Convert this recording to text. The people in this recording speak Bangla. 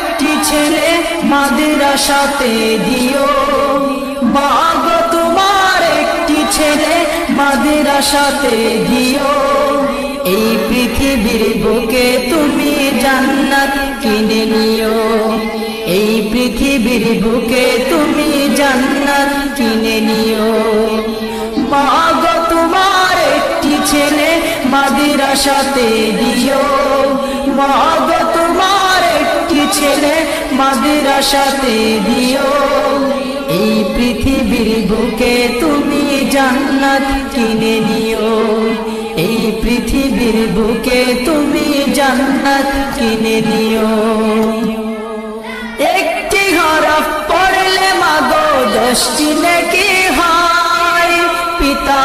একটি ছেলে মাদ্রাসাতে দিও, মাগো তোমার একটি ছেলে মাদ্রাসাতে দিও। এই পৃথিবীর বুকে তুমি জান্নাত কিনে নিও, এই পৃথিবীর বুকে তুমি জান্নাত কিনে নিও। মাগো তোমার একটি ছেলে মাদ্রাসাতে দিও, মাগো তোমার একটি ছেলে মাদ্রাসাতে দিও। এই পৃথিবীর বুকে তুমি জান্নাত কিনে নিও, এই পৃথিবীর বুকে তুমি জান্নাত কিনে নিও। একটি হরফ পড়লে মাগো 10টি নেকি হয়, পিতা